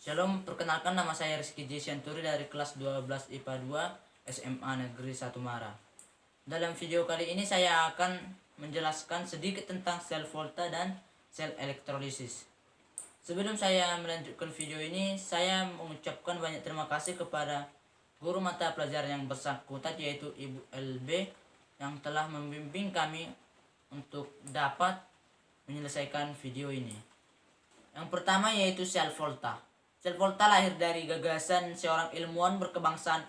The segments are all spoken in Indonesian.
Shalom, perkenalkan nama saya Rizky J. Sianturi dari kelas 12 IPA 2 SMA Negeri 1 Mara. Dalam video kali ini saya akan menjelaskan sedikit tentang sel volta dan sel elektrolisis. Sebelum saya melanjutkan video ini, saya mengucapkan banyak terima kasih kepada guru mata pelajaran yang bersangkutan, yaitu Ibu LB, yang telah membimbing kami untuk dapat menyelesaikan video ini. Yang pertama yaitu sel volta. Sel volta lahir dari gagasan seorang ilmuwan berkebangsaan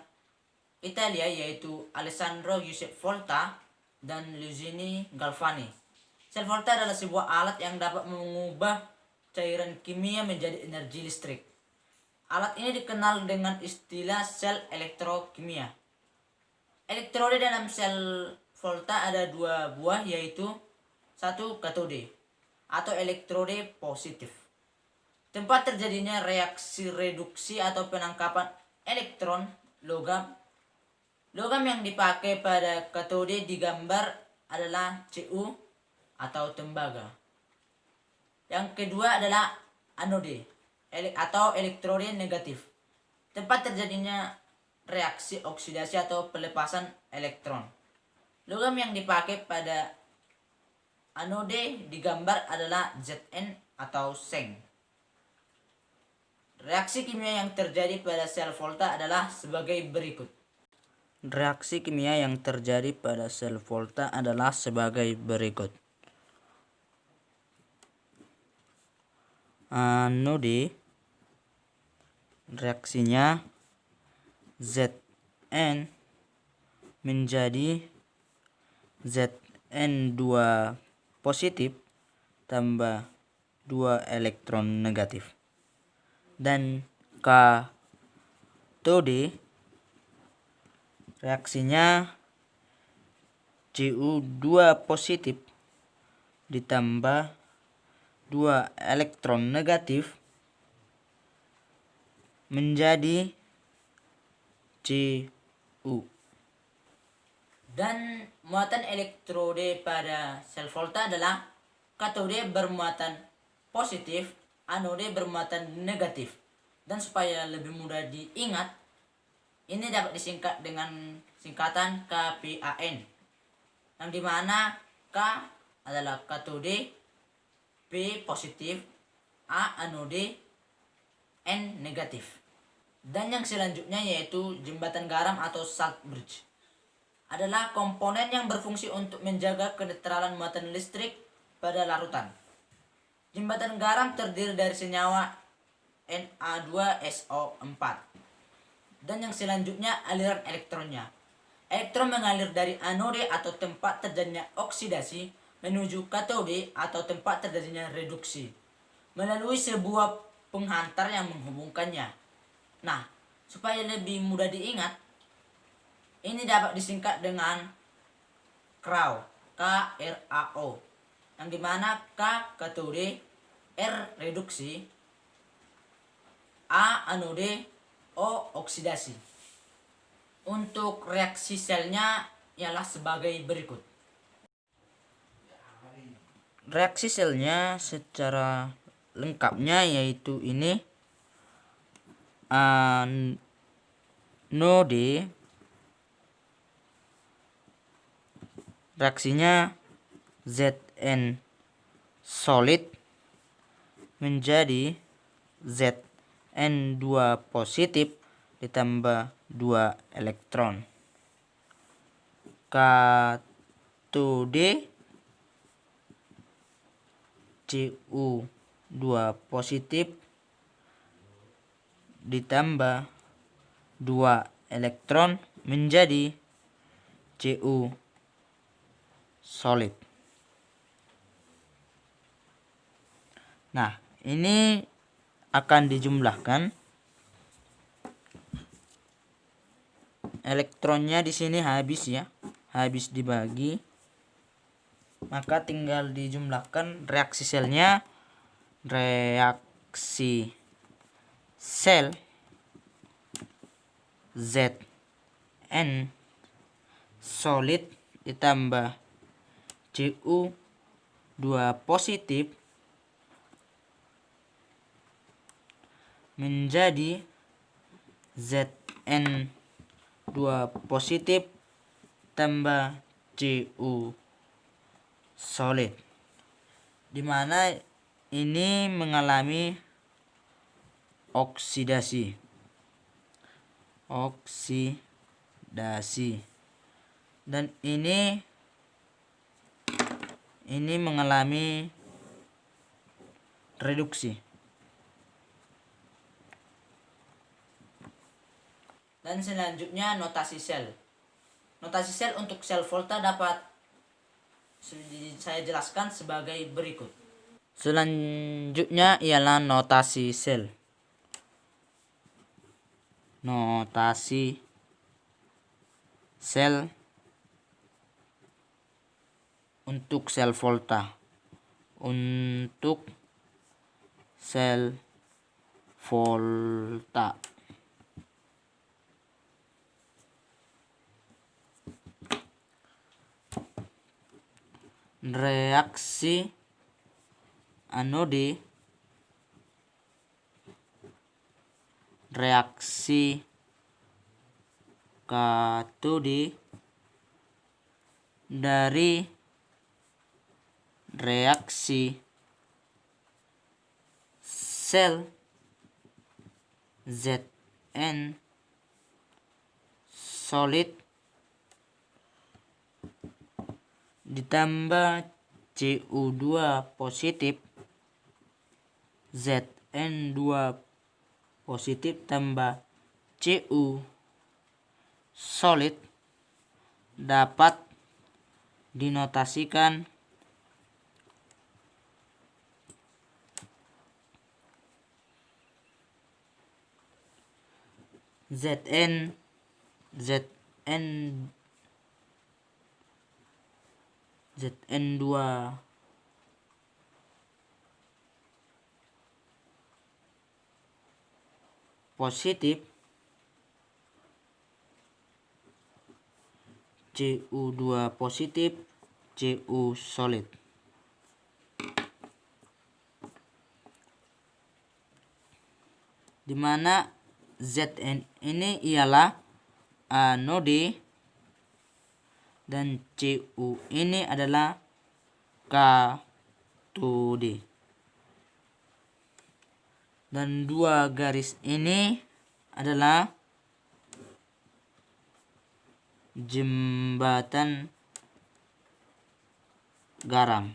Italia, yaitu Alessandro Giuseppe Volta dan Luigini Galvani. Sel volta adalah sebuah alat yang dapat mengubah cairan kimia menjadi energi listrik. Alat ini dikenal dengan istilah sel elektrokimia. Elektroda dalam sel volta ada dua buah, yaitu satu katode atau elektrode positif, tempat terjadinya reaksi reduksi atau penangkapan elektron logam. Logam yang dipakai pada katode digambar adalah Cu atau tembaga. Yang kedua adalah anode atau elektrode negatif, tempat terjadinya reaksi oksidasi atau pelepasan elektron. Logam yang dipakai pada anode digambar adalah Zn atau Seng. Reaksi kimia yang terjadi pada sel volta adalah sebagai berikut. Reaksi kimia yang terjadi pada sel volta adalah sebagai berikut. Anode, reaksinya Zn menjadi Zn2 positif tambah 2 elektron negatif. Dan katode, reaksinya Cu2 positif ditambah 2 elektron negatif menjadi Cu. Dan muatan elektrode pada sel volta adalah katode bermuatan positif, anode bermuatan negatif. Dan supaya lebih mudah diingat, ini dapat disingkat dengan singkatan KPAN, yang dimana K adalah katode, P positif, A anode, N negatif. Dan yang selanjutnya yaitu jembatan garam atau salt bridge, adalah komponen yang berfungsi untuk menjaga kenetralan muatan listrik pada larutan. Jembatan garam terdiri dari senyawa Na2SO4. Dan yang selanjutnya aliran elektronnya. Elektron mengalir dari anode atau tempat terjadinya oksidasi menuju katode atau tempat terjadinya reduksi melalui sebuah penghantar yang menghubungkannya. Nah, supaya lebih mudah diingat, ini dapat disingkat dengan KRAO, K-R-A-O, yang dimana K katode, R reduksi, A anode, O oksidasi. Untuk reaksi selnya ialah sebagai berikut. Reaksi selnya secara lengkapnya yaitu ini: anode, reaksinya Zn solid menjadi Zn2 positif ditambah 2 elektron. Katode Cu2 positif ditambah 2 elektron menjadi Cu solid. Nah, ini akan dijumlahkan. Elektronnya di sini habis ya, habis dibagi. Maka tinggal dijumlahkan reaksi selnya. Reaksi sel Zn solid ditambah Cu2 positif menjadi Zn2 positif tambah Cu solid, dimana ini mengalami oksidasi dan ini mengalami reduksi. Dan selanjutnya notasi sel. Notasi sel untuk sel volta dapat saya jelaskan sebagai berikut. Selanjutnya ialah notasi sel. Notasi sel untuk sel volta. Untuk sel volta. Reaksi anode, reaksi katode dari reaksi sel Zn solid ditambah Cu2 positif, Zn2 positif tambah Cu solid dapat dinotasikan Zn2 positif, Cu2 positif, Cu solid. Dimana Zn ini ialah anode dan Cu ini adalah katode. Dan dua garis ini adalah jembatan garam.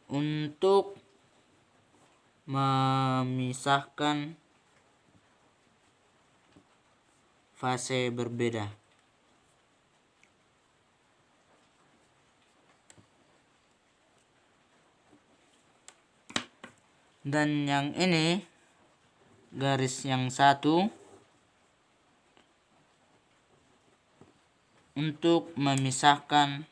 Untuk memisahkan fase berbeda. Dan yang ini garis yang satu untuk memisahkan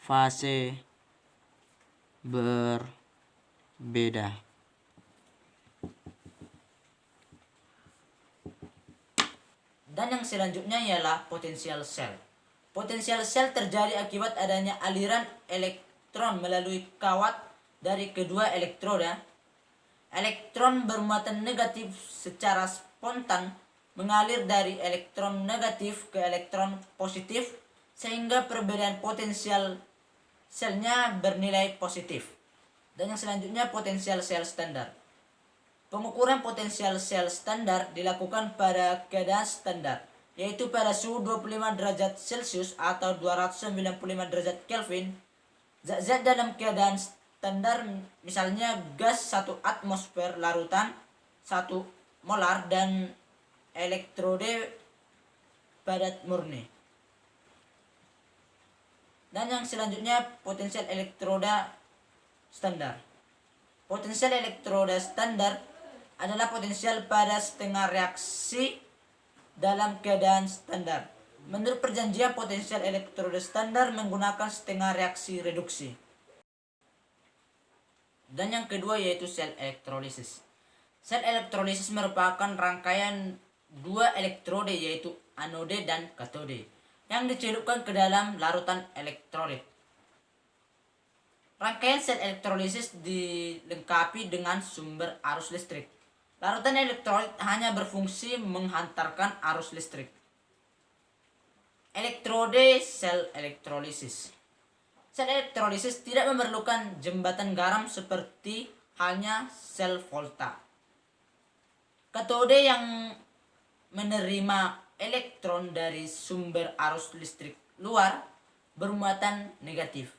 fase berbeda. Dan yang selanjutnya ialah potensial sel. Potensial sel terjadi akibat adanya aliran elektron melalui kawat dari kedua elektroda. Elektron bermuatan negatif secara spontan mengalir dari elektron negatif ke elektron positif sehingga perbedaan potensial selnya bernilai positif. Dan yang selanjutnya potensial sel standar. Pengukuran potensial sel standar dilakukan pada keadaan standar, yaitu pada suhu 25 derajat Celcius atau 295 derajat Kelvin. Zat-zat dalam keadaan standar misalnya gas 1 atmosfer larutan 1 molar dan elektrode padat murni. Dan yang selanjutnya potensial elektroda standar. Potensial elektroda standar adalah potensial pada setengah reaksi dalam keadaan standar. Menurut perjanjian potensial elektroda standar menggunakan setengah reaksi reduksi. Dan yang kedua yaitu sel elektrolisis. Sel elektrolisis merupakan rangkaian dua elektrode yaitu anode dan katode. yang dicelupkan ke dalam larutan elektrolit. Rangkaian sel elektrolisis dilengkapi dengan sumber arus listrik. Larutan elektrolit hanya berfungsi menghantarkan arus listrik. Elektrode sel elektrolisis. Sel elektrolisis tidak memerlukan jembatan garam seperti halnya sel volta. Katode yang menerima elektron dari sumber arus listrik luar bermuatan negatif.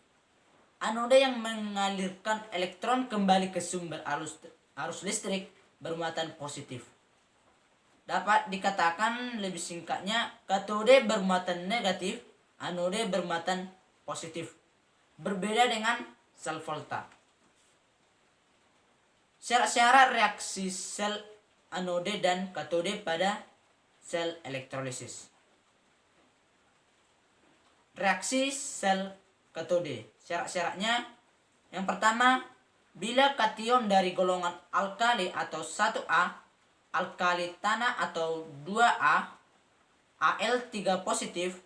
Anode yang mengalirkan elektron kembali ke sumber arus listrik bermuatan positif. Dapat dikatakan lebih singkatnya, katode bermuatan negatif, anode bermuatan positif. Berbeda dengan sel volta. Syarat-syarat reaksi sel anode dan katode pada sel elektrolisis. Reaksi sel katode. Syarat-syaratnya, yang pertama, bila kation dari golongan alkali atau 1A, alkali tanah atau 2A, Al3 positif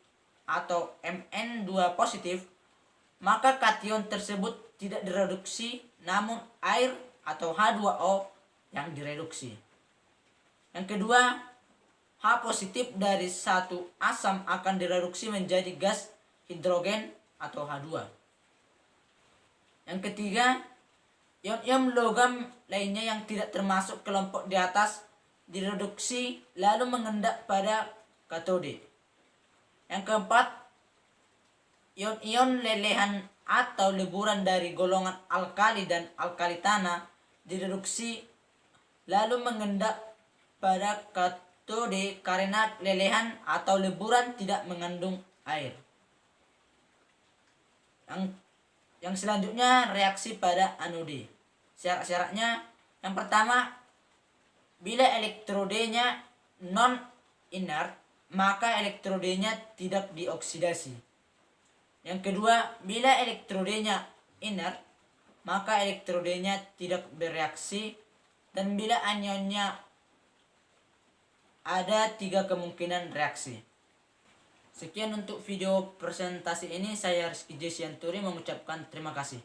atau Mn2 positif, maka kation tersebut tidak direduksi, namun air atau H2O yang direduksi. Yang kedua, H positif dari satu asam akan direduksi menjadi gas hidrogen atau H2. Yang ketiga, ion-ion logam lainnya yang tidak termasuk kelompok di atas direduksi lalu mengendap pada katode. Yang keempat, ion-ion lelehan atau leburan dari golongan alkali dan alkali tanah direduksi lalu mengendap pada katode karena lelehan atau leburan tidak mengandung air. Yang selanjutnya, reaksi pada anode. Syarat-syaratnya, yang pertama, bila elektrodenya non-inert, maka elektrodenya tidak dioksidasi. Yang kedua, bila elektrodenya inert, maka elektrodenya tidak bereaksi. Dan bila anionnya ada 3 kemungkinan reaksi. Sekian untuk video presentasi ini. Saya Rizky J. Sianturi mengucapkan terima kasih.